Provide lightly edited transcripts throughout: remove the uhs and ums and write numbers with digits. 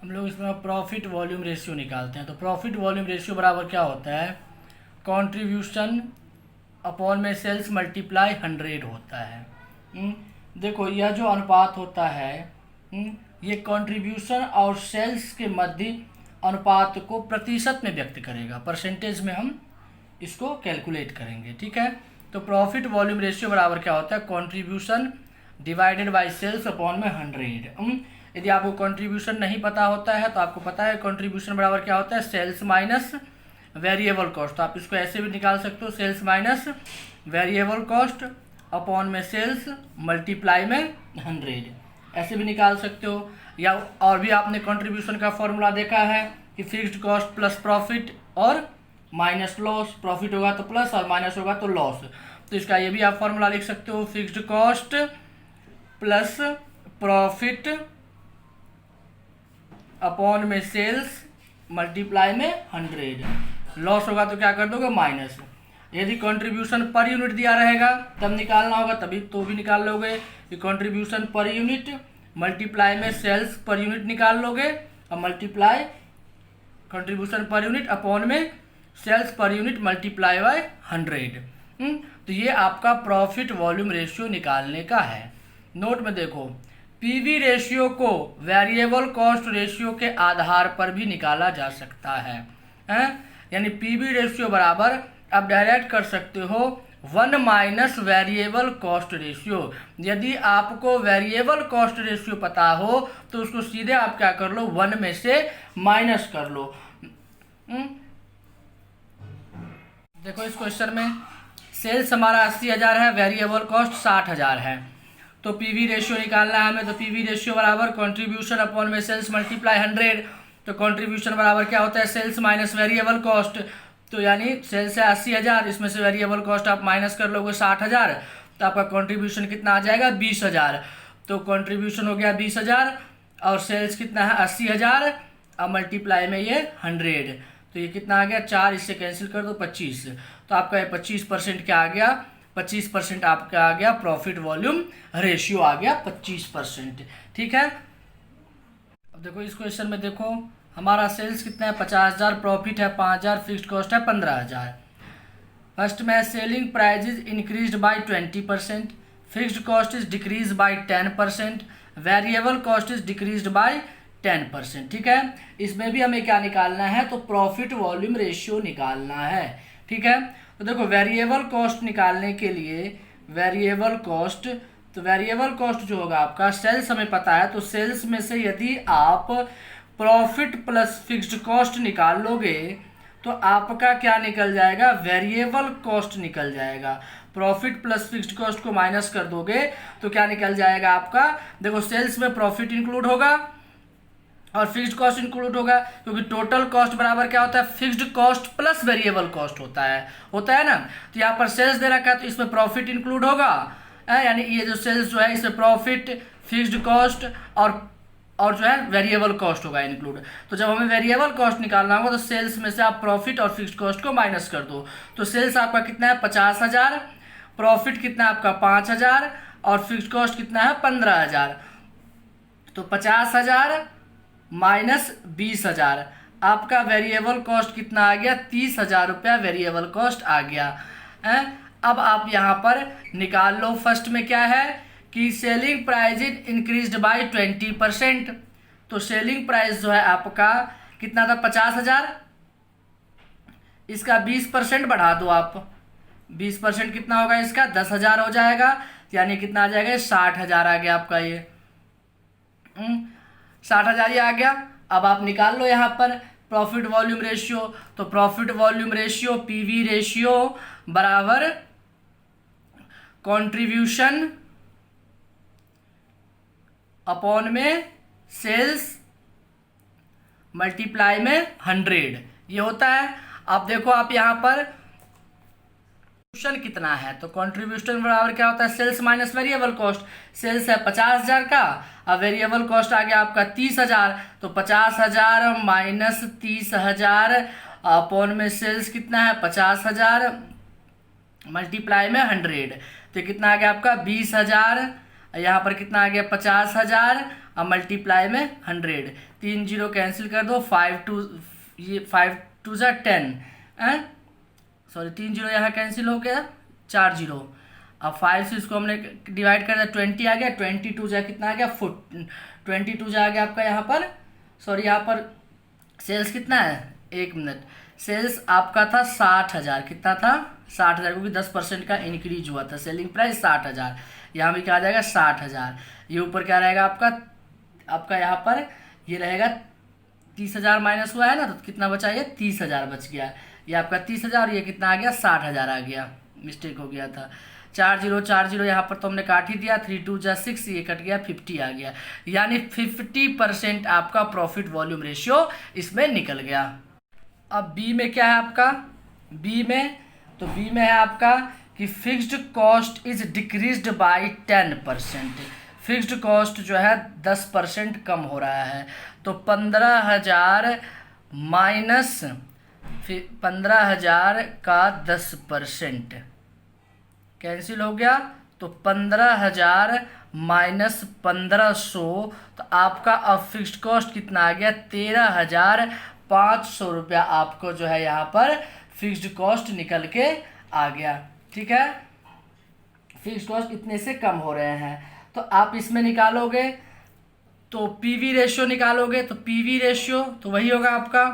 हम लोग इसमें प्रॉफिट वॉल्यूम रेशियो निकालते हैं। तो प्रॉफिट वॉल्यूम रेशियो बराबर क्या होता है, कंट्रीब्यूशन अपॉन में सेल्स मल्टीप्लाई 100 होता है। देखो यह जो अनुपात होता है, ये कंट्रीब्यूशन और सेल्स के मध्य अनुपात को प्रतिशत में व्यक्त करेगा, परसेंटेज में हम इसको कैलकुलेट करेंगे। ठीक है, तो प्रॉफिट वॉल्यूम रेशियो बराबर क्या होता है, contribution divided by sales upon में 100। यदि आपको कंट्रीब्यूशन नहीं पता होता है तो आपको पता है कंट्रीब्यूशन बराबर क्या होता है, सेल्स माइनस वेरिएबल कॉस्ट। तो आप इसको ऐसे भी निकाल सकते हो, sales minus variable cost upon में सेल्स मल्टीप्लाई में 100, ऐसे भी निकाल सकते हो। या और भी आपने कंट्रीब्यूशन का फॉर्मूला देखा है कि फिक्स्ड कॉस्ट प्लस प्रॉफिट और माइनस लॉस, प्रॉफिट होगा तो प्लस और माइनस होगा तो लॉस। तो इसका ये भी आप फॉर्मूला लिख सकते हो, fixed cost plus profit upon में सेल्स मल्टीप्लाई में 100। लॉस होगा तो क्या कर दोगे, माइनस। यदि कंट्रीब्यूशन पर यूनिट दिया रहेगा तब निकालना होगा, तभी तो भी निकाल लोगे कि कंट्रीब्यूशन पर यूनिट मल्टीप्लाई में सेल्स पर यूनिट निकाल लोगे और multiply contribution per unit upon में sales per unit multiply by 100। तो ये आपका प्रॉफिट वॉल्यूम रेशियो निकालने का है। नोट में देखो, पीवी रेशियो को वेरिएबल कॉस्ट रेशियो के आधार पर भी निकाला जा सकता है, यानी पीवी रेशियो बराबर आप डायरेक्ट कर सकते हो 1 माइनस वेरिएबल कॉस्ट रेशियो। यदि आपको वेरिएबल कॉस्ट रेशियो पता हो तो उसको सीधे आप क्या कर लो, 1 में से माइनस कर लो। देखो इस क्वेश्चन में सेल्स हमारा 80,000 है, वेरिएबल कॉस्ट 60,000 है। तो पीवी रेशियो निकालना है हमें, तो पीवी रेशियो बराबर कंट्रीब्यूशन अपॉन में सेल्स मल्टीप्लाई 100। तो कंट्रीब्यूशन बराबर क्या होता है, सेल्स माइनस वेरिएबल कॉस्ट। तो यानी सेल्स है 80,000, इसमें से वेरिएबल कॉस्ट आप माइनस कर लोगे 60,000, तो आपका कंट्रीब्यूशन कितना आ जाएगा, 20,000। तो कंट्रीब्यूशन हो गया 20,000 और सेल्स कितना है 80,000 और मल्टीप्लाई में ये 100। तो ये कितना आ गया, 4 इससे कैंसिल कर दो 25। तो आपका ये 25% क्या आ गया, 25% आपका आ गया प्रॉफिट वॉल्यूम रेशियो आ गया 25%। ठीक है, अब देखो इस क्वेश्चन में देखो हमारा सेल्स कितना है 50,000, प्रॉफिट है 5,000, फिक्स्ड कॉस्ट है 15,000। फर्स्ट में selling price is increased by 20%, fixed cost is decrease by 10%, variable cost is decreased bye 10%। ठीक है, इसमें भी हमें क्या निकालना है, तो प्रॉफिट वॉल्यूम रेशियो निकालना है। ठीक है, तो देखो वेरिएबल कॉस्ट निकालने के लिए वेरिएबल कॉस्ट, तो वेरिएबल कॉस्ट जो होगा आपका, सेल्स हमें पता है, तो सेल्स में से यदि आप प्रॉफिट प्लस फिक्स्ड कॉस्ट निकाल लोगे तो आपका क्या निकल जाएगा, वेरिएबल कॉस्ट निकल जाएगा। प्रॉफिट प्लस फिक्स्ड कॉस्ट को माइनस कर दोगे तो क्या निकल जाएगा आपका, देखो सेल्स में प्रॉफिट इंक्लूड होगा और फिक्स्ड कॉस्ट इंक्लूड होगा, क्योंकि टोटल कॉस्ट बराबर क्या होता है, fixed cost plus variable cost होता है ना। तो यहाँ पर सेल्स दे रखा है तो इसमें प्रॉफिट इंक्लूड होगा, यानी ये जो सेल्स जो है इसमें प्रॉफिट, फिक्स्ड कॉस्ट और जो है वेरिएबल कॉस्ट होगा इंक्लूड। तो जब हमें वेरिएबल कॉस्ट निकालना होगा तो सेल्स में से आप प्रॉफिट और फिक्स्ड कॉस्ट को माइनस कर दो। तो सेल्स आपका कितना है 50,000, प्रॉफिट कितना है आपका 5,000 और फिक्स्ड कॉस्ट कितना है 15,000। तो 50,000 माइनस 20,000, आपका वेरिएबल कॉस्ट कितना आ गया, 30,000 रुपया वेरिएबल कॉस्ट आ गया है। अब आप यहाँ पर निकाल लो, फर्स्ट में क्या है कि selling price is increased by 20%। तो सेलिंग प्राइस जो है आपका कितना था 50,000, इसका 20% बढ़ा दो आप, 20% कितना होगा इसका 10,000 हो जाएगा, यानी कितना आ जाएगा 60,000 आ गया आपका ये 60,000 ही आ गया। अब आप निकाल लो यहाँ पर प्रॉफिट वॉल्यूम रेशियो। तो profit volume ratio PV ratio बराबर कंट्रीब्यूशन अपॉन में सेल्स मल्टीप्लाई में 100 ये होता है। अब देखो आप यहाँ पर कंट्रीब्यूशन कितना है, तो कंट्रीब्यूशन बराबर क्या होता है, sales minus variable cost. Sales है 50,000 का, अब वेरिएबल कॉस्ट आ गया आपका 30,000, तो 50,000 माइनस 30,000 अपॉन में सेल्स कितना है 50,000 मल्टीप्लाई में 100, तो कितना आ गया आपका 20,000 यहाँ पर कितना आ गया 50,000 और मल्टीप्लाई में 100, 3 जीरो कैंसिल कर दो, 5 टू ज़ा 10, सॉरी 3 जीरो यहाँ कैंसिल हो गया, 4 जीरो, अब 5 से इसको हमने डिवाइड कर दिया, 20 आ गया, 22 जा कितना आ गया 22 जा आ गया आपका यहाँ पर, सॉरी यहाँ पर सेल्स कितना है, 1 मिनट, सेल्स आपका था 60,000, कितना था 60,000, क्योंकि 10% का इंक्रीज हुआ था, सेलिंग प्राइस 60,000, यहाँ भी क्या आ जाएगा 60,000, ये ऊपर क्या रहेगा आपका यहाँ पर ये रहेगा 30,000 माइनस हुआ है ना, तो कितना बचा, ये 30,000 बच गया, ये आपका 30,000 और ये कितना आ गया 60,000 आ गया, मिस्टेक हो गया था, 4 जीरो यहाँ पर तो हमने काट ही दिया, 3 टू जा 6, ये कट गया, 50 आ गया, यानी 50% आपका प्रॉफिट वॉल्यूम रेशियो इसमें निकल गया। अब बी में क्या है आपका, बी में है आपका कि fixed cost is decreased bye 10%, fixed cost जो है 10% कम हो रहा है, तो 15,000 माइनस 15,000 का 10% कैंसिल हो गया, तो 15,000 माइनस 1,500, तो आपका अब फिक्स्ड कॉस्ट कितना आ गया 13,500 रुपया आपको जो है यहाँ पर फिक्स्ड कॉस्ट निकल के आ गया। ठीक है, फिक्स्ड कॉस्ट इतने से कम हो रहे हैं, तो आप इसमें निकालोगे तो पीवी रेशियो निकालोगे, तो पीवी रेशियो तो वही होगा आपका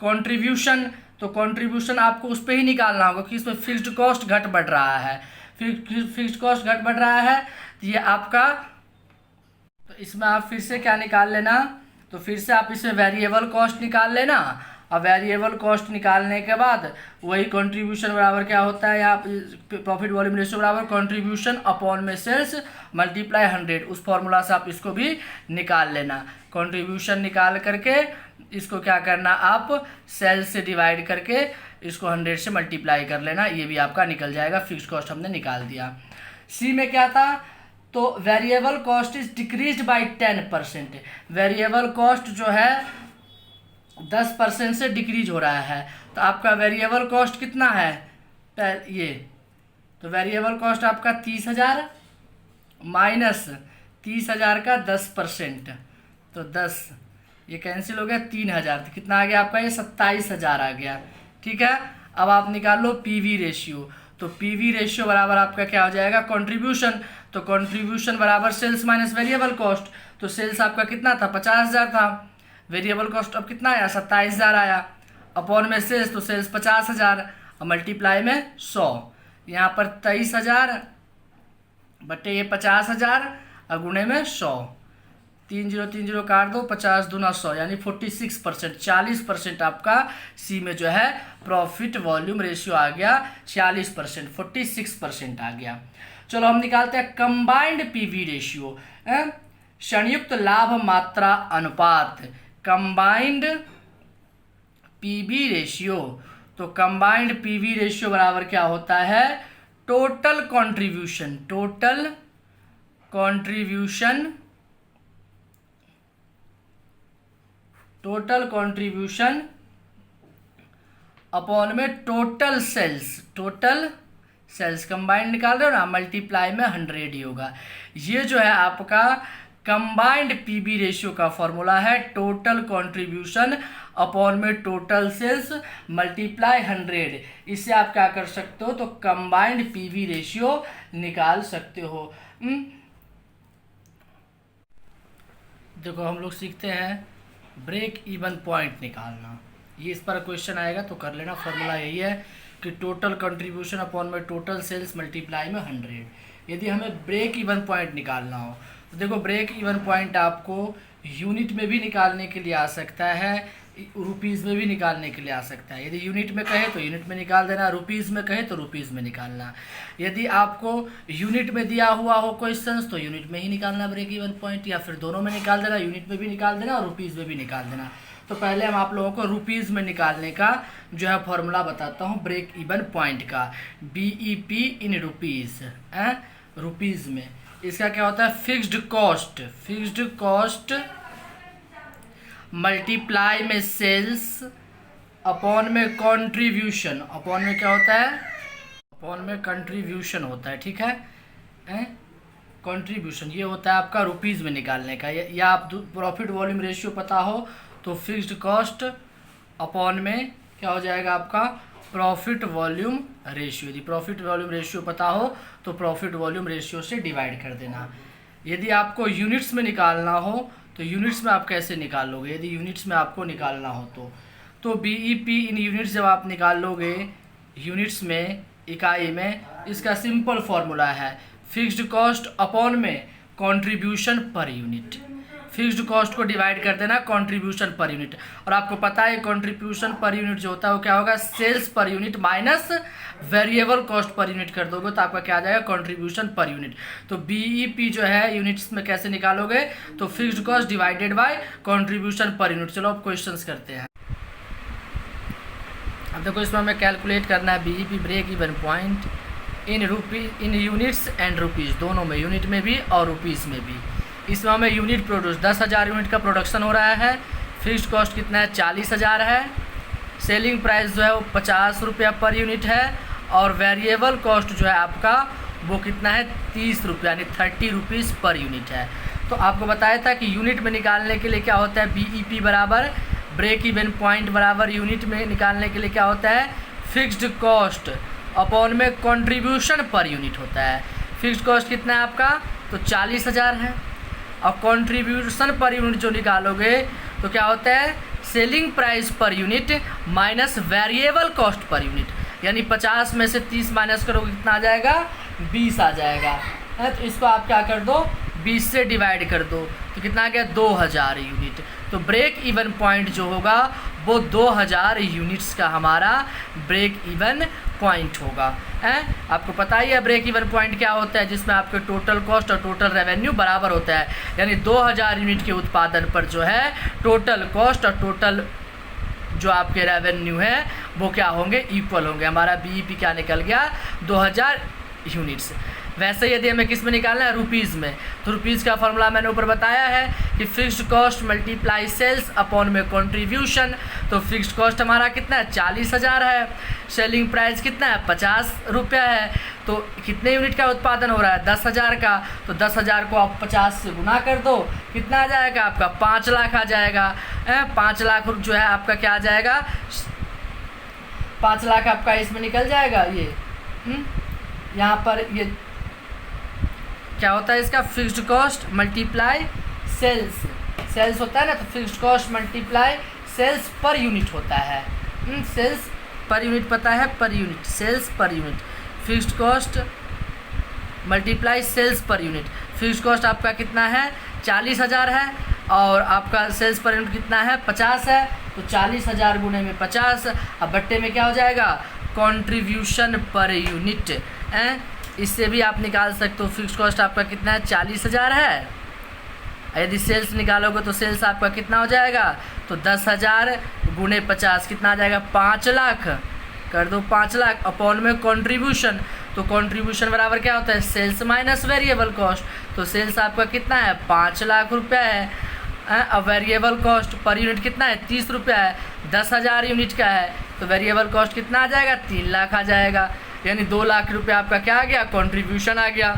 कंट्रीब्यूशन, तो कंट्रीब्यूशन आपको उस पर ही निकालना होगा कि इसमें फिक्स्ड कॉस्ट घट बढ़ रहा है, फिक्स्ड कॉस्ट घट बढ़ रहा है, तो ये आपका, तो इसमें आप फिर से क्या निकाल लेना, तो फिर से आप इसमें वेरिएबल कॉस्ट निकाल लेना, और वेरिएबल कॉस्ट निकालने के बाद वही कंट्रीब्यूशन बराबर क्या होता है, यहाँ प्रॉफिट वॉल्यूम रेशियो बराबर कंट्रीब्यूशन अपॉन में सेल्स मल्टीप्लाई 100, उस फॉर्मूला से आप इसको भी निकाल लेना। कंट्रीब्यूशन निकाल करके इसको क्या करना, आप सेल्स से डिवाइड करके इसको 100 से मल्टीप्लाई कर लेना, ये भी आपका निकल जाएगा। फिक्स्ड कॉस्ट हमने निकाल दिया। सी में क्या था, तो variable cost is decreased bye 10%, variable cost जो है 10% से डिक्रीज हो रहा है, तो आपका वेरिएबल कॉस्ट कितना है ये, तो वेरिएबल कॉस्ट आपका 30,000 माइनस 30,000 का 10%, तो 10 ये कैंसिल हो गया, 3,000, तो कितना आ गया आपका ये 27,000 आ गया। ठीक है, अब आप निकाल लो पीवी रेशियो, तो पीवी रेशियो बराबर आपका क्या हो जाएगा कंट्रीब्यूशन, तो कंट्रीब्यूशन बराबर सेल्स माइनस वेरिएबल कॉस्ट, तो सेल्स आपका कितना था 50,000 था, वेरिएबल कॉस्ट अब कितना आया 27,000 आया, अपॉन में सेल्स, तो सेल्स 50,000 और मल्टीप्लाई में 100, यहाँ पर 23,000 बटे ये 50,000 और गुणे में 100, 3 जीरो काट दो, 50 दूना 100, यानी 46%, 40% आपका सी में जो है प्रॉफिट वॉल्यूम रेशियो आ गया, 40%, 46% आ गया। चलो हम निकालते हैं कंबाइंड पीवी रेशियो, संयुक्त लाभ मात्रा अनुपात, कंबाइंड पीवी रेशियो, तो कंबाइंड पीवी रेशियो बराबर क्या होता है, total contribution, total contribution upon में टोटल सेल्स कंबाइंड निकाल रहे हो ना, मल्टीप्लाई में 100 ही होगा। ये जो है आपका कंबाइंड पीवी रेशियो का फॉर्मूला है, टोटल कंट्रीब्यूशन अपॉन में टोटल सेल्स मल्टीप्लाई 100, इससे आप क्या कर सकते हो, तो कंबाइंड पीवी रेशियो निकाल सकते हो। देखो हम लोग सीखते हैं ब्रेक इवन पॉइंट निकालना, ये इस पर क्वेश्चन आएगा तो कर लेना। फॉर्मूला यही है कि टोटल कंट्रीब्यूशन अपॉन में टोटल सेल्स मल्टीप्लाई में 100। यदि हमें ब्रेक इवन पॉइंट निकालना हो तो देखो ब्रेक इवन पॉइंट आपको यूनिट में भी निकालने के लिए आ सकता है, रुपीज़ में भी निकालने के लिए आ सकता है। यदि यूनिट में कहे तो यूनिट में निकाल देना, रुपीज़ में कहे तो रुपीज़ में निकालना। यदि आपको यूनिट में दिया हुआ हो क्वेश्चंस तो यूनिट में ही निकालना ब्रेक इवन पॉइंट, या फिर दोनों में निकाल देना, यूनिट में भी निकाल देना और रुपीज़ में भी निकाल देना। तो पहले हम आप लोगों को रुपीज़ में निकालने का जो है फॉर्मूला बताता हूँ ब्रेक इवन पॉइंट का, BEP इन रुपीज़, रुपीज़ में इसका क्या होता है, फिक्स्ड कॉस्ट मल्टीप्लाई में सेल्स अपॉन में कंट्रीब्यूशन, अपॉन में क्या होता है, अपॉन में कंट्रीब्यूशन होता है। ठीक है, कंट्रीब्यूशन ये होता है आपका रुपीज़ में निकालने का, या आप प्रॉफिट वॉल्यूम रेशियो पता हो तो फिक्स्ड कॉस्ट अपॉन में क्या हो जाएगा आपका प्रॉफिट वॉल्यूम रेशियो। यदि प्रॉफिट वॉल्यूम रेशियो पता हो तो प्रॉफिट वॉल्यूम रेशियो से डिवाइड कर देना। यदि आपको यूनिट्स में निकालना हो तो यूनिट्स में आप कैसे निकालोगे, यदि यूनिट्स में आपको निकालना हो तो बीईपी इन यूनिट्स जब आप निकाल लोगे यूनिट्स में, इकाई में, इसका सिंपल फॉर्मूला है फिक्स्ड कॉस्ट अपॉन में contribution per unit. Fixed cost को डिवाइड कर देना कंट्रीब्यूशन पर यूनिट, और आपको पता है कंट्रीब्यूशन पर यूनिट जो होता है वो क्या होगा, sales per unit minus variable cost per unit कर दोगे तो आपका क्या आ जाएगा कंट्रीब्यूशन पर यूनिट। तो बीईपी जो है यूनिट्स में कैसे निकालोगे, तो fixed cost divided by contribution per unit. चलो अब क्वेश्चंस करते हैं। अब देखो इसमें हमें कैलकुलेट करना है BEP break even point in units and rupees, दोनों में, यूनिट में भी और रुपीज़ में भी। इसमें हमें यूनिट प्रोड्यूस 10,000 यूनिट का प्रोडक्शन हो रहा है, फिक्स्ड कॉस्ट कितना है 40,000 है, सेलिंग प्राइस जो है वो 50 रुपया पर यूनिट है, और वेरिएबल कॉस्ट जो है आपका वो कितना है 30 रुपया यानी 30 रुपीज़ पर यूनिट है। तो आपको बताया था कि यूनिट में निकालने के लिए क्या होता है बीईपी बराबर ब्रेक इवन पॉइंट बराबर यूनिट में निकालने के लिए क्या होता है फिक्स्ड कॉस्ट अपॉन में कंट्रीब्यूशन पर यूनिट होता है। फिक्स्ड कॉस्ट कितना है आपका, तो 40,000 है, और कंट्रीब्यूशन पर यूनिट जो निकालोगे तो क्या होता है selling price per unit minus variable cost per unit, यानी 50 में से 30 माइनस करोगे कितना आ जाएगा 20 आ जाएगा है। तो इसको आप क्या कर दो 20 से डिवाइड कर दो तो कितना आ गया 2000 यूनिट। तो ब्रेक इवन पॉइंट जो होगा वो 2000 यूनिट्स का हमारा ब्रेक इवन पॉइंट होगा है। आपको पता ही है ब्रेक इवन पॉइंट क्या होता है, जिसमें आपके टोटल कॉस्ट और टोटल रेवेन्यू बराबर होता है, यानी 2000 यूनिट के उत्पादन पर जो है टोटल कॉस्ट और टोटल जो आपके रेवेन्यू है वो क्या होंगे इक्वल होंगे। हमारा बीईपी क्या निकल गया 2000 यूनिट्स। वैसे यदि हमें किस में निकालना है रुपीज़ में, तो रुपीज़ का फॉर्मूला मैंने ऊपर बताया है कि fixed cost multiply sales upon में कंट्रीब्यूशन। तो फिक्स्ड कॉस्ट हमारा कितना है 40,000 है, सेलिंग प्राइस कितना है 50 रुपया है, तो कितने यूनिट का उत्पादन हो रहा है 10,000 का, तो 10,000 को आप 50 से गुना कर दो कितना आ जाएगा आपका 5 लाख आ जाएगा। 5 लाख जो है आपका क्या आ जाएगा 5 लाख आपका इसमें निकल जाएगा। ये यहाँ पर ये क्या होता है इसका fixed cost multiply sales, sales होता है ना, तो fixed cost multiply sales per unit होता है। सेल्स पर यूनिट पता है, per unit sales per unit, fixed cost multiply sales per unit. Fixed cost आपका कितना है 40,000 है और आपका सेल्स पर यूनिट कितना है 50 है, तो 40,000 गुने में 50, अब बट्टे में क्या हो जाएगा कंट्रीब्यूशन पर यूनिट। इससे भी आप निकाल सकते हो फिक्स्ड कॉस्ट आपका कितना है 40,000 है, यदि सेल्स निकालोगे तो सेल्स आपका कितना हो जाएगा, तो 10,000 गुने 50 कितना आ जाएगा 5 लाख, कर दो 5 लाख अपॉन में कंट्रीब्यूशन। तो कंट्रीब्यूशन बराबर क्या होता है सेल्स माइनस वेरिएबल कॉस्ट, तो सेल्स आपका कितना है 5 लाख रुपया है। अब वेरिएबल कॉस्ट पर यूनिट कितना है 30 रुपया है, 10,000 यूनिट का है, तो वेरिएबल कॉस्ट कितना आ जाएगा 3 लाख आ जाएगा, यानी 2 लाख रुपया आपका क्या आ गया कंट्रीब्यूशन आ गया।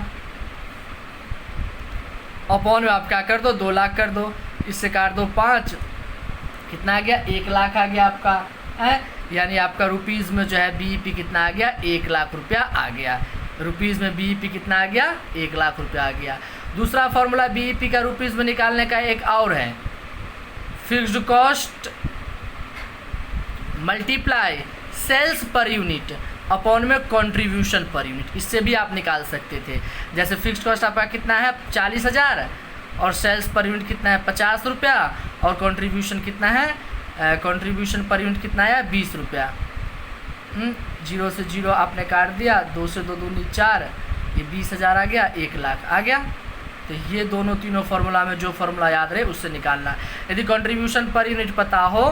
अपॉन में आप क्या कर दो 2 लाख कर दो, इससे काट दो 5 कितना आ गया 1 लाख आ गया आपका है, यानी आपका रुपीज़ में जो है बीईपी कितना आ गया 1 लाख रुपया आ गया। रुपीज़ में बीईपी कितना आ गया 1 लाख रुपया आ गया। दूसरा फॉर्मूला बीईपी का रुपीज़ में निकालने का एक और है, fixed cost multiply sales per unit upon में कंट्रीब्यूशन पर यूनिट। इससे भी आप निकाल सकते थे, जैसे फिक्स्ड कॉस्ट आपका कितना है 40,000 और सेल्स पर यूनिट कितना है 50 रुपया और कंट्रीब्यूशन कितना है कंट्रीब्यूशन पर यूनिट कितना है 20 रुपया। 0 से 0 आपने काट दिया, 2 से 2 दूनी 4, ये 20,000 आ गया 1 लाख आ गया। तो ये दोनों तीनों फार्मूला में जो फार्मूला याद रहे उससे निकालना। यदि कंट्रीब्यूशन पर यूनिट पता हो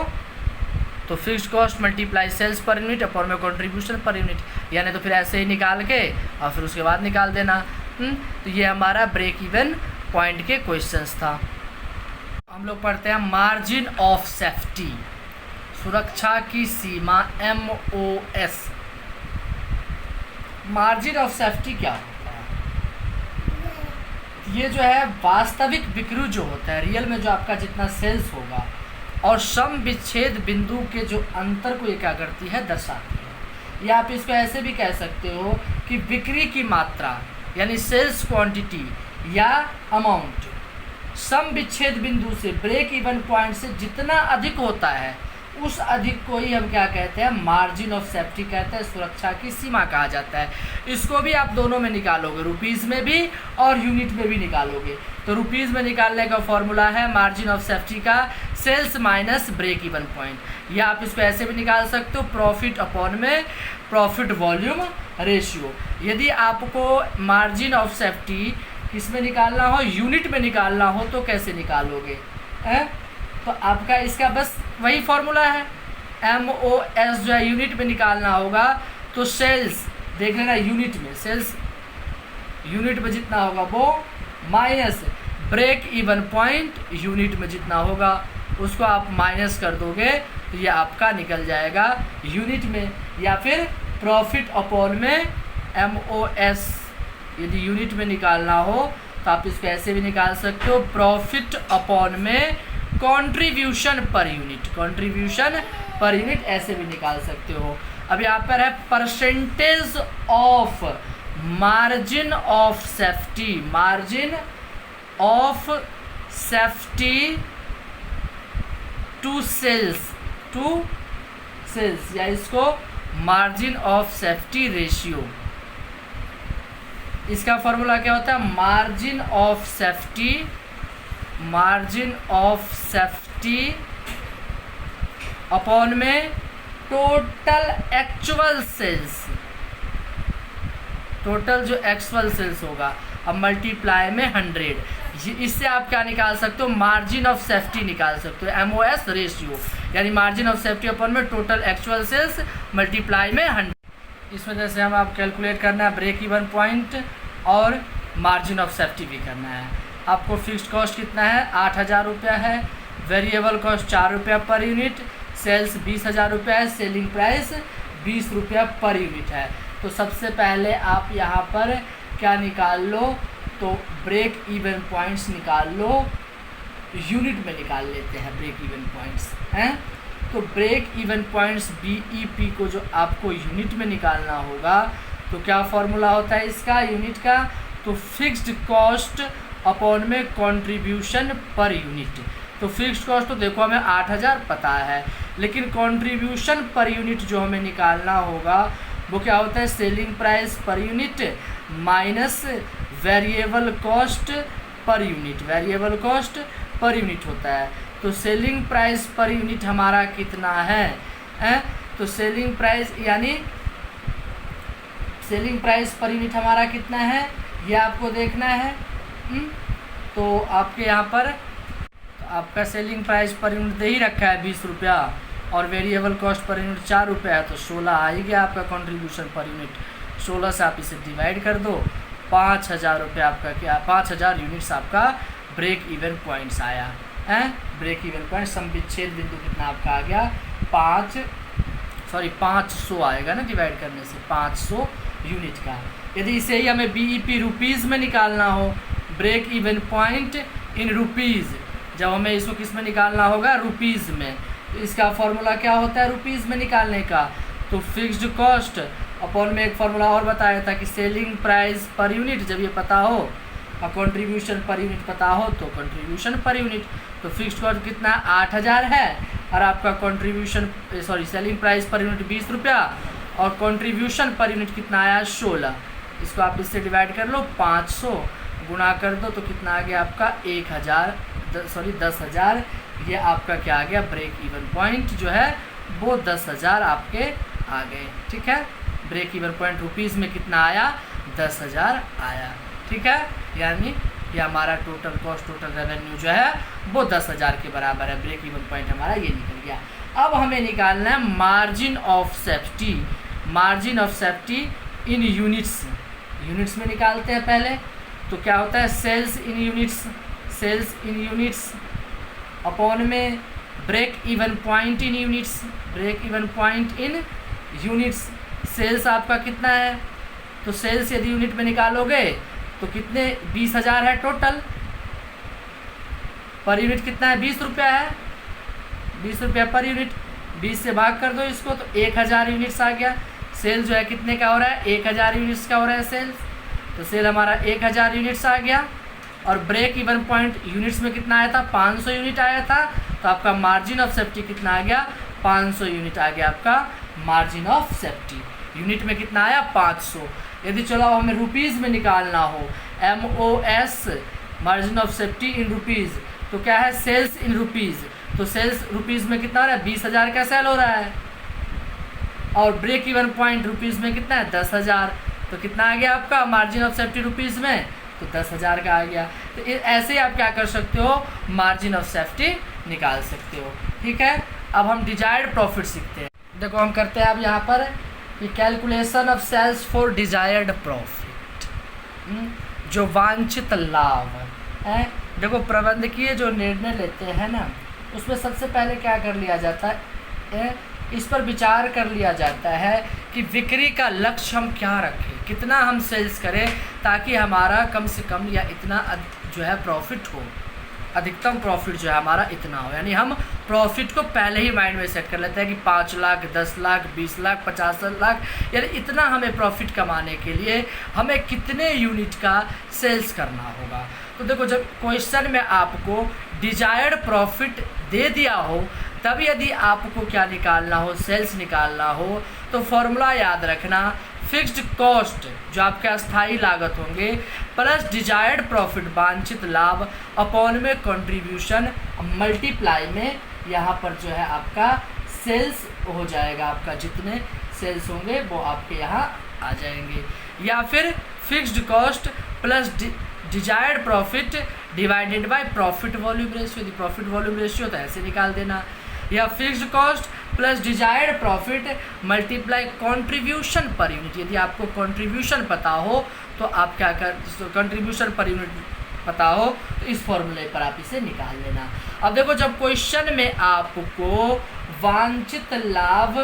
तो fixed cost multiply sales per unit upon में कंट्रीब्यूशन पर यूनिट, यानी तो फिर ऐसे ही निकाल के और फिर उसके बाद निकाल देना। तो ये हमारा ब्रेक इवन पॉइंट के क्वेश्चंस था। हम लोग पढ़ते हैं मार्जिन ऑफ सेफ्टी, सुरक्षा की सीमा MOS। मार्जिन ऑफ सेफ्टी क्या होता है? ये जो है वास्तविक बिक्री जो होता है, रियल में जो आपका जितना सेल्स होगा, और सम विच्छेद बिंदु के जो अंतर को ये क्या करती है, दर्शाती है। या आप इसको ऐसे भी कह सकते हो कि बिक्री की मात्रा यानी सेल्स क्वांटिटी या अमाउंट सम विच्छेद बिंदु से ब्रेक इवन पॉइंट से जितना अधिक होता है, उस अधिक को ही हम क्या कहते हैं, मार्जिन ऑफ सेफ्टी कहते हैं, सुरक्षा की सीमा कहा जाता है। इसको भी आप दोनों में निकालोगे, रुपीज़ में भी और यूनिट में भी निकालोगे। तो रुपीज़ में निकालने का फॉर्मूला है मार्जिन ऑफ सेफ्टी का sales minus break even point. या आप इसको ऐसे भी निकाल सकते हो, प्रॉफिट अपॉन में प्रॉफिट वॉल्यूम रेशियो। यदि आपको मार्जिन ऑफ सेफ्टी किस में निकालना हो, यूनिट में निकालना हो, तो कैसे निकालोगे हैं? तो आपका इसका बस वही फॉर्मूला है, MOS जो है यूनिट में निकालना होगा। तो सेल्स देख लेना, यूनिट में सेल्स यूनिट में जितना होगा वो minus break even point unit में जितना होगा उसको आप माइनस कर दोगे, तो ये आपका निकल जाएगा यूनिट में। या फिर प्रॉफिट अपॉन में MOS यदि यूनिट में निकालना हो तो आप इसको ऐसे भी निकाल सकते हो, प्रॉफिट अपॉन में contribution per unit, contribution per unit ऐसे भी निकाल सकते हो। अब यहाँ पर है percentage of margin of safety, margin of safety to sales, या इसको मार्जिन ऑफ सेफ्टी रेशियो। इसका फॉर्मूला क्या होता है, margin of safety, margin of safety upon में टोटल एक्चुअल सेल्स, टोटल जो एक्चुअल सेल्स होगा, अब मल्टीप्लाई में 100। इससे आप क्या निकाल सकते हो, मार्जिन ऑफ सेफ्टी निकाल सकते हो, MOS रेशियो, यानी मार्जिन ऑफ सेफ्टी अपॉन में टोटल एक्चुअल सेल्स मल्टीप्लाई में 100। इस वजह से हम आप कैलकुलेट करना है ब्रेक इवन पॉइंट और मार्जिन ऑफ सेफ्टी भी करना है। आपको फिक्स्ड कॉस्ट कितना है, 8,000 रुपया है, वेरिएबल कॉस्ट 4 रुपया पर यूनिट, सेल्स 20,000 रुपया है, सेलिंग प्राइस 20 रुपया पर यूनिट है। तो सबसे पहले आप यहाँ पर क्या निकाल लो, तो ब्रेक इवन पॉइंट्स निकाल लो, यूनिट में निकाल लेते हैं ब्रेक इवन पॉइंट्स हैं। तो ब्रेक इवन पॉइंट्स BEP को जो आपको यूनिट में निकालना होगा, तो क्या फॉर्मूला होता है इसका यूनिट का, तो फिक्स्ड कॉस्ट अपॉन में कंट्रीब्यूशन पर यूनिट। तो फिक्स्ड कॉस्ट तो देखो हमें 8,000 पता है, लेकिन कंट्रीब्यूशन पर यूनिट जो हमें निकालना होगा वो क्या होता है, selling price per unit minus variable cost per unit, variable cost per unit होता है। तो सेलिंग प्राइस पर यूनिट हमारा कितना है, तो सेलिंग प्राइस यानी सेलिंग प्राइस पर यूनिट हमारा कितना है, ये आपको देखना है। तो आपके यहाँ पर आपका सेलिंग प्राइस पर यूनिट दे ही रखा है 20 रुपया, और वेरिएबल कॉस्ट पर यूनिट 4 रुपया है, तो 16 आ ही गया आपका कंट्रीब्यूशन पर यूनिट। 16 से आप इसे डिवाइड कर दो, 5,000 रुपया आपका क्या, 5,000 यूनिट्स आपका ब्रेक इवन पॉइंट्स आया है। ब्रेक इवन पॉइंट सम विच्छेद बिंदु कितना आपका आ गया, 500 आएगा ना, डिवाइड करने से 500 यूनिट का। यदि इसे ही हमें BEP रुपीज़ में निकालना हो, break even point in rupees, जब हमें इसको किस में निकालना होगा, रुपीज़ में, तो इसका फॉर्मूला क्या होता है रुपीज़ में निकालने का, तो फिक्स्ड कॉस्ट अपॉन में एक फार्मूला और बताया था कि सेलिंग प्राइस पर यूनिट, जब ये पता हो और कंट्रीब्यूशन पर यूनिट पता हो तो कंट्रीब्यूशन पर यूनिट। तो फिक्स्ड कॉस्ट कितना 8,000 है, और आपका contribution selling price per unit 20 रुपया, और कंट्रीब्यूशन पर यूनिट कितना आया 16। इसको आप इससे डिवाइड कर लो, 500 गुणा कर दो तो कितना आ गया आपका 10,000। ये आपका क्या आ गया, ब्रेक इवन पॉइंट जो है वो 10,000 आपके आ गए। ठीक है, ब्रेक इवन पॉइंट रुपीज़ में कितना आया, 10,000 आया। ठीक है, यानी ये हमारा टोटल कॉस्ट, टोटल रेवेन्यू जो है वो 10,000 के बराबर है। ब्रेक इवन पॉइंट हमारा ये निकल गया। अब हमें निकालना है margin of safety, margin of safety in units, units में निकालते हैं पहले। तो क्या होता है, sales in units, sales in units upon में break even point in units, break even point in units. Sales आपका कितना है, तो सेल्स यदि यूनिट में निकालोगे तो कितने 20,000 है टोटल। पर यूनिट कितना है 20 रुपया है, 20 रुपया पर यूनिट। 20 से भाग कर दो इसको तो 1000 यूनिट्स आ गया। सेल जो है कितने का हो रहा है 1000 यूनिट्स का हो रहा है सेल्स। तो सेल हमारा 1000 यूनिट्स आ गया। और ब्रेक इवन पॉइंट यूनिट्स में कितना आया था 500 यूनिट आया था। तो आपका मार्जिन ऑफ सेफ्टी कितना आ गया 500 यूनिट आ गया आपका मार्जिन ऑफ सेफ्टी। यूनिट में कितना आया 500। यदि चलो हमें रुपीज़ में निकालना हो MOS margin of safety in rupees, तो क्या है सेल्स इन रुपीज़। तो सेल्स रुपीज़ में कितना हो रहा है 20,000 का सेल हो रहा है। और ब्रेक इवन पॉइंट रुपीज़ में कितना है 10,000। तो कितना आ गया आपका मार्जिन ऑफ सेफ्टी रुपीज़ में तो 10,000 का आ गया। तो ऐसे ही आप क्या कर सकते हो मार्जिन ऑफ सेफ्टी निकाल सकते हो। ठीक है, अब हम डिजायर्ड प्रॉफिट सीखते हैं। देखो हम करते हैं अब यहाँ पर कि calculation of sales for desired profit, जो वांछित लाभ है। देखो प्रबंधकीय जो निर्णय लेते हैं ना, उसमें सबसे पहले क्या कर लिया जाता है, इस पर विचार कर लिया जाता है कि बिक्री का लक्ष्य हम क्या रखें, कितना हम सेल्स करें ताकि हमारा कम से कम या इतना जो है प्रॉफिट हो, अधिकतम प्रॉफिट जो है हमारा इतना हो। यानी हम प्रॉफिट को पहले ही माइंड में सेट कर लेते हैं कि 5 लाख 10 लाख 20 लाख 50 लाख, यानी इतना हमें प्रॉफिट कमाने के लिए हमें कितने यूनिट का सेल्स करना होगा। तो देखो जब क्वेश्चन में आपको डिजायर्ड प्रॉफिट दे दिया हो, तब यदि आपको क्या निकालना हो सेल्स निकालना हो, तो फॉर्मूला याद रखना फिक्स्ड कॉस्ट जो आपके अस्थाई लागत होंगे प्लस डिजायर्ड प्रॉफिट वांछित लाभ अपॉन में कंट्रीब्यूशन मल्टीप्लाई में यहाँ पर जो है आपका सेल्स हो जाएगा। आपका जितने सेल्स होंगे वो आपके यहाँ आ जाएंगे। या फिर fixed cost plus desired profit divided by profit volume ratio. यदि प्रॉफिट वॉल्यूम रेशियो तो ऐसे निकाल देना। या fixed cost plus desired profit multiply contribution per unit. यदि आपको कंट्रीब्यूशन पता हो तो आप क्या कर, कंट्रीब्यूशन पर यूनिट पता हो तो इस फॉर्मूले पर आप इसे निकाल लेना। अब देखो जब क्वेश्चन में आपको वांछित लाभ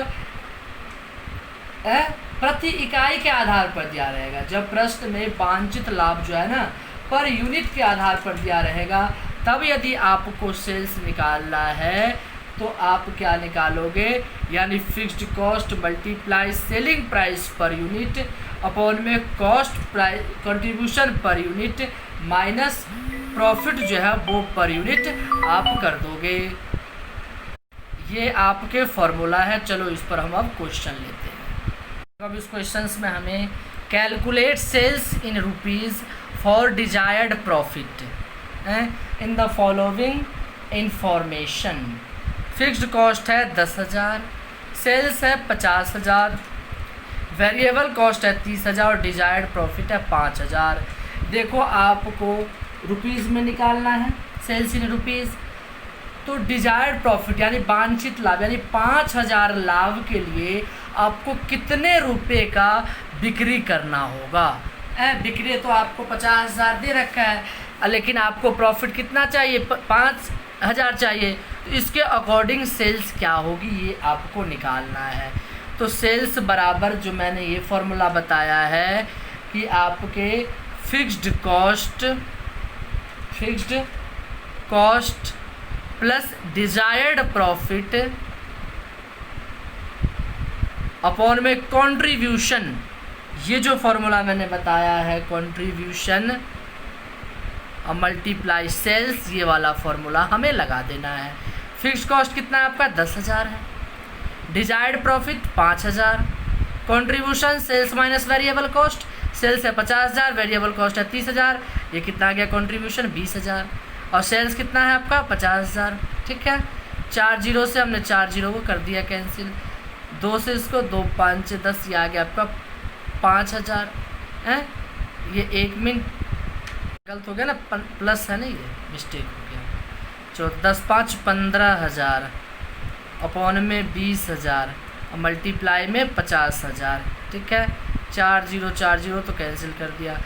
प्रति इकाई के आधार पर दिया रहेगा, जब प्रश्न में वांछित लाभ जो है ना पर यूनिट के आधार पर दिया रहेगा, तब यदि आपको सेल्स निकालना है तो आप क्या निकालोगे, यानी fixed cost multiply selling price per unit upon में cost price contribution per unit minus profit जो है वो पर यूनिट आप कर दोगे। ये आपके फॉर्मूला है। चलो इस पर हम अब क्वेश्चन लेते हैं। अब इस क्वेश्चन में हमें calculate sales in rupees for desired profit in the following information. Fixed cost है 10,000, सेल्स है 50,000, वेरिएबल कॉस्ट है 30,000 और डिजायर्ड प्रॉफिट है 5,000। देखो आपको रुपीज़ में निकालना है सेल्स इन रुपीज़, तो डिजायर्ड प्रॉफिट यानी वांछित लाभ यानी 5,000 लाभ के लिए आपको कितने रुपए का बिक्री करना होगा। बिक्री तो आपको 50,000 दे रखा है, लेकिन आपको प्रॉफिट कितना चाहिए 5,000 चाहिए, तो इसके अकॉर्डिंग सेल्स क्या होगी ये आपको निकालना है। तो सेल्स बराबर जो मैंने ये फॉर्मूला बताया है कि आपके fixed cost plus desired profit upon में कंट्रीब्यूशन, ये जो फॉर्मूला मैंने बताया है कंट्रीब्यूशन मल्टीप्लाई सेल्स, ये वाला फॉर्मूला हमें लगा देना है। फिक्स्ड कॉस्ट कितना है आपका 10,000 है, desired profit 5,000, contribution sales minus variable cost, sales है 50,000 वेरिएबल कॉस्ट है 30,000, ये कितना आ गया कंट्रीब्यूशन 20,000 और सेल्स कितना है आपका 50,000। ठीक है, 4 जीरो से हमने 4 जीरो को कर दिया कैंसिल, 2 से इसको 2 5 10, ये आ गया आपका 5,000 है। ये 1 मिनट गलत हो गया ना, प्लस है ना, ये मिस्टेक हो गया। 10 5 15,000 अपॉन में 20,000 और मल्टीप्लाई में 50,000। ठीक है, 4 जीरो तो कैंसिल कर दिया,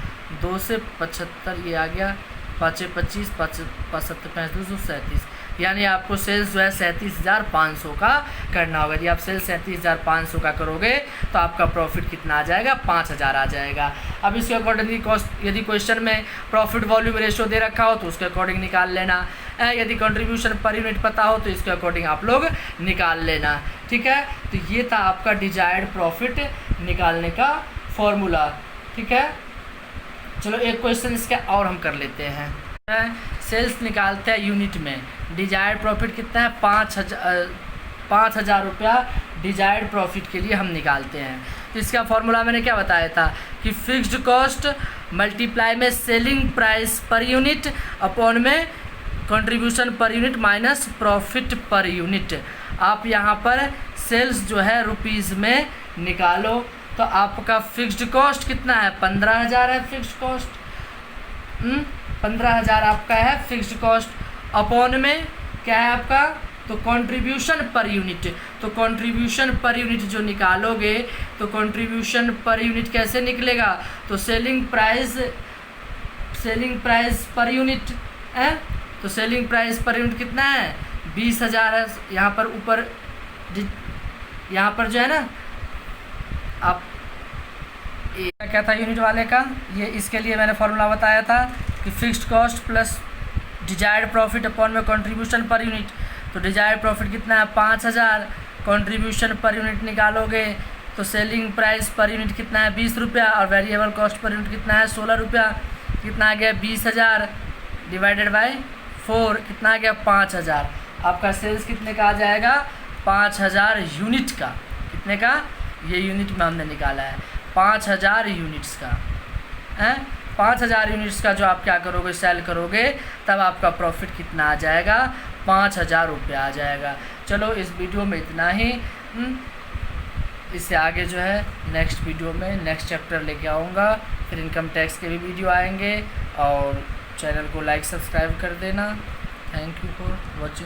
2 से 75 ये आ गया, 5 25 5 7 35 237, यानी आपको सेल्स जो है 37,500 का करना होगा। यदि आप सेल्स 37,500 का करोगे तो आपका प्रॉफिट कितना आ जाएगा, 5,000 आ जाएगा। अब इसके अकॉर्डिंग कॉस्ट, यदि क्वेश्चन में प्रॉफिट वॉल्यूम रेशियो दे रखा हो तो उसके अकॉर्डिंग निकाल लेना। यदि कंट्रीब्यूशन पर यूनिट पता हो तो इसके अकॉर्डिंग आप लोग निकाल लेना। ठीक है, तो ये था आपका डिजायर्ड प्रॉफिट निकालने का फॉर्मूला। ठीक है, चलो एक क्वेश्चन इसका और हम कर लेते हैं। सेल्स निकालते हैं यूनिट में, डिजायर्ड प्रॉफिट कितना है, 5,000 रुपया डिजायर्ड प्रॉफिट के लिए हम निकालते हैं। तो इसका फॉर्मूला मैंने क्या बताया था कि फिक्स्ड कॉस्ट मल्टीप्लाई में selling price per unit upon में contribution per unit minus profit per unit. आप यहाँ पर सेल्स जो है रुपीज़ में निकालो तो आपका फिक्स्ड कॉस्ट कितना है, 15,000 है फिक्स्ड कॉस्ट। 15,000 आपका है फिक्स्ड कॉस्ट, अपॉन में क्या है आपका, तो कंट्रीब्यूशन पर यूनिट। तो कंट्रीब्यूशन पर यूनिट जो निकालोगे तो कंट्रीब्यूशन पर यूनिट कैसे निकलेगा, तो सेलिंग प्राइस पर यूनिट है। तो सेलिंग प्राइस पर यूनिट कितना है, 20,000 है। यहाँ पर ऊपर यहाँ पर जो है ना, आप क्या था यूनिट वाले का, ये इसके लिए मैंने फॉर्मूला बताया था कि fixed cost plus desired profit upon में कंट्रीब्यूशन पर यूनिट। तो डिजायर्ड प्रॉफिट कितना है, 5,000, कंट्रीब्यूशन पर यूनिट निकालोगे तो सेलिंग प्राइस पर यूनिट कितना है, 20 रुपया, और वेरिएबल कॉस्ट पर यूनिट कितना है, 16 रुपया। कितना आ गया, 20,000 डिवाइडेड बाई 4 कितना आ गया, 5,000। आपका सेल्स कितने का आ जाएगा, 5,000 यूनिट का। कितने का, ये यूनिट में हमने निकाला है 5,000 यूनिट्स का है। 5,000 यूनिट्स का जो आप क्या करोगे, सेल करोगे, तब आपका प्रॉफिट कितना आ जाएगा, 5,000 रुपया आ जाएगा। चलो इस वीडियो में इतना ही। इससे आगे जो है नेक्स्ट वीडियो में नेक्स्ट चैप्टर लेके आऊँगा, फिर इनकम टैक्स के भी वीडियो आएंगे। और चैनल को लाइक सब्सक्राइब कर देना। Thank you for watching.